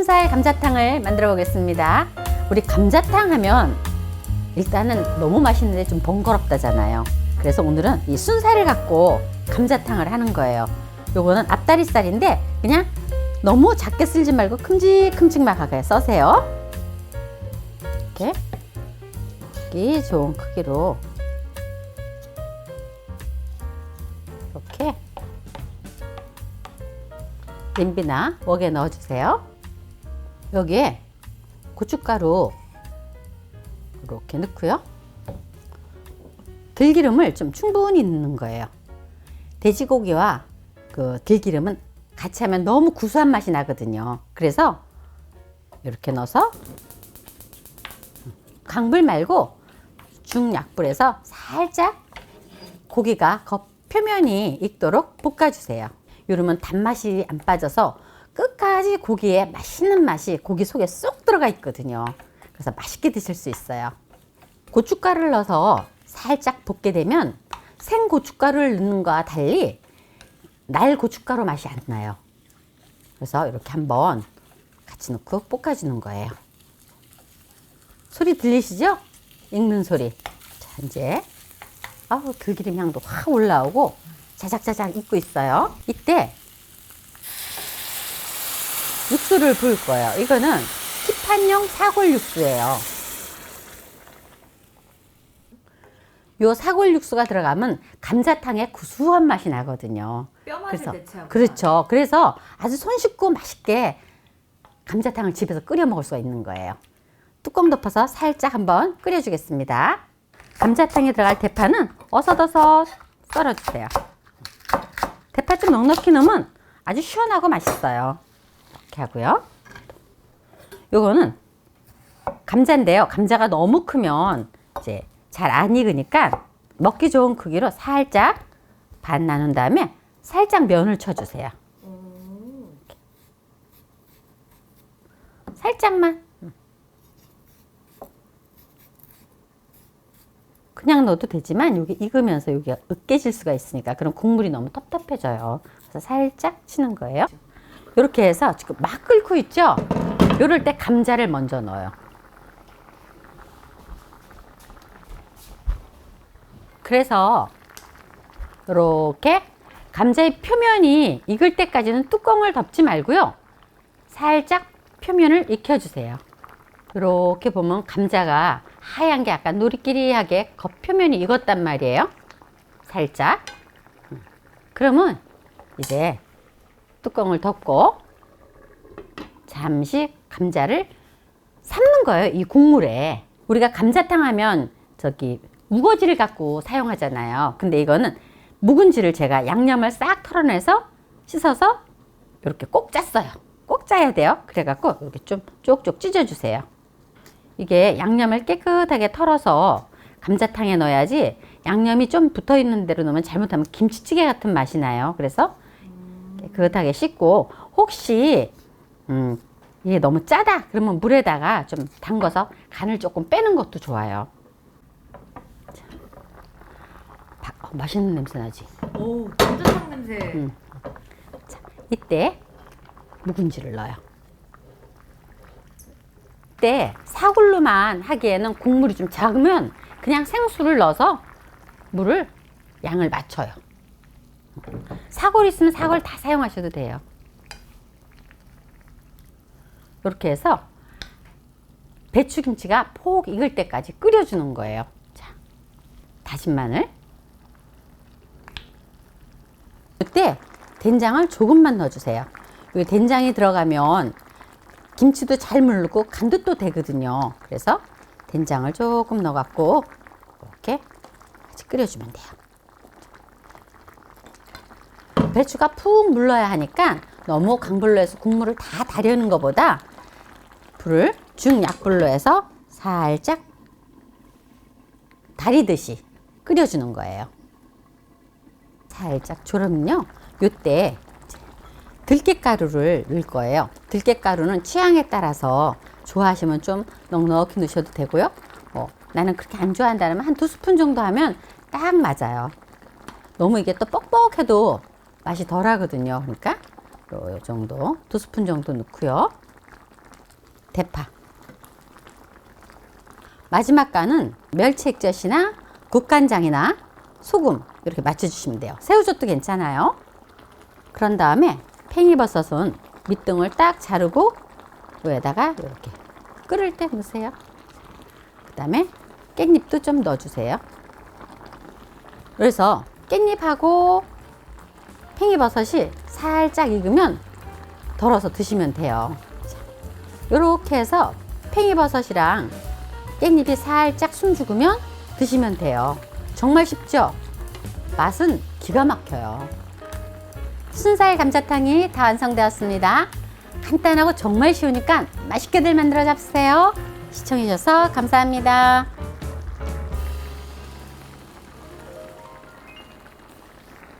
순살 감자탕을 만들어 보겠습니다. 우리 감자탕 하면 일단은 너무 맛있는데 좀 번거롭다잖아요. 그래서 오늘은 이 순살을 갖고 감자탕을 하는 거예요. 요거는 앞다리살인데 그냥 너무 작게 썰지 말고 큼직큼직하게 써세요. 이렇게 먹기 좋은 크기로 이렇게 냄비나 웍에 넣어주세요. 여기에 고춧가루 이렇게 넣고요. 들기름을 좀 충분히 넣는 거예요. 돼지고기와 그 들기름은 같이 하면 너무 구수한 맛이 나거든요. 그래서 이렇게 넣어서 강불 말고 중약불에서 살짝 고기가 겉표면이 익도록 볶아주세요. 이러면 단맛이 안 빠져서 끝까지 고기에 맛있는 맛이 고기 속에 쏙 들어가 있거든요. 그래서 맛있게 드실 수 있어요. 고춧가루를 넣어서 살짝 볶게 되면 생 고춧가루를 넣는 것과 달리 날 고춧가루 맛이 안 나요. 그래서 이렇게 한번 같이 넣고 볶아주는 거예요. 소리 들리시죠? 익는 소리. 자, 이제 들기름 향도 확 올라오고 자작자작 익고 있어요. 이때 육수를 부을 거예요. 이거는 시판용 사골 육수예요. 요 사골 육수가 들어가면 감자탕에 구수한 맛이 나거든요. 뼈 맛을 대체하고. 그렇죠. 그래서 아주 손쉽고 맛있게 감자탕을 집에서 끓여 먹을 수가 있는 거예요. 뚜껑 덮어서 살짝 한번 끓여주겠습니다. 감자탕에 들어갈 대파는 어슷어슷 썰어주세요. 대파 좀 넉넉히 넣으면 아주 시원하고 맛있어요. 이렇게 하고요. 요거는 감자인데요. 감자가 너무 크면 이제 잘 안 익으니까 먹기 좋은 크기로 살짝 반 나눈 다음에 살짝 면을 쳐주세요. 살짝만. 그냥 넣어도 되지만 여기 익으면서 여기가 으깨질 수가 있으니까 그럼 국물이 너무 텁텁해져요. 그래서 살짝 치는 거예요. 이렇게 해서 지금 막 끓고 있죠? 이럴 때 감자를 먼저 넣어요. 그래서 이렇게 감자의 표면이 익을 때까지는 뚜껑을 덮지 말고요. 살짝 표면을 익혀주세요. 이렇게 보면 감자가 하얀 게 약간 노리끼리하게 겉표면이 익었단 말이에요. 살짝. 그러면 이제 뚜껑을 덮고 잠시 감자를 삶는 거예요. 이 국물에. 우리가 감자탕 하면 저기 우거지를 갖고 사용하잖아요. 근데 이거는 묵은지를 제가 양념을 싹 털어내서 씻어서 이렇게 꼭 짰어요. 꼭 짜야 돼요. 그래갖고 이렇게 좀 쪽쪽 찢어주세요. 이게 양념을 깨끗하게 털어서 감자탕에 넣어야지 양념이 좀 붙어있는 대로 넣으면 잘못하면 김치찌개 같은 맛이 나요. 그래서 깨끗하게 씻고 혹시 이게 너무 짜다 그러면 물에다가 좀 담궈서 간을 조금 빼는 것도 좋아요. 맛있는 냄새 나지? 오, 감자탕 냄새. 자, 이때 묵은지를 넣어요. 이때 사골로만 하기에는 국물이 좀 작으면 그냥 생수를 넣어서 물을 양을 맞춰요. 사골 있으면 사골 다 사용하셔도 돼요. 이렇게 해서 배추김치가 폭 익을 때까지 끓여주는 거예요. 자, 다진 마늘. 이때 된장을 조금만 넣어주세요. 이 된장이 들어가면 김치도 잘 물르고 간도 또 되거든요. 그래서 된장을 조금 넣어갖고 이렇게 같이 끓여주면 돼요. 배추가 푹 물러야 하니까 너무 강불로 해서 국물을 다 다려는 것보다 불을 중약불로 해서 살짝 다리듯이 끓여주는 거예요. 살짝 졸으면요. 요때 들깨가루를 넣을 거예요. 들깨가루는 취향에 따라서 좋아하시면 좀 넉넉히 넣으셔도 되고요. 나는 그렇게 안 좋아한다면 한 2스푼 정도 하면 딱 맞아요. 너무 이게 또 뻑뻑해도 맛이 덜 하거든요. 그러니까 요 정도 2스푼 정도 넣고요. 대파. 마지막 간은 멸치 액젓이나 국간장이나 소금 이렇게 맞춰주시면 돼요. 새우젓도 괜찮아요. 그런 다음에 팽이버섯은 밑둥을 딱 자르고 여기다가 이렇게 끓을 때 넣으세요. 그 다음에 깻잎도 좀 넣어주세요. 그래서 깻잎하고 팽이버섯이 살짝 익으면 덜어서 드시면 돼요. 이렇게 해서 팽이버섯이랑 깻잎이 살짝 숨 죽으면 드시면 돼요. 정말 쉽죠? 맛은 기가 막혀요. 순살 감자탕이 다 완성되었습니다. 간단하고 정말 쉬우니까 맛있게들 만들어 잡수세요. 시청해주셔서 감사합니다.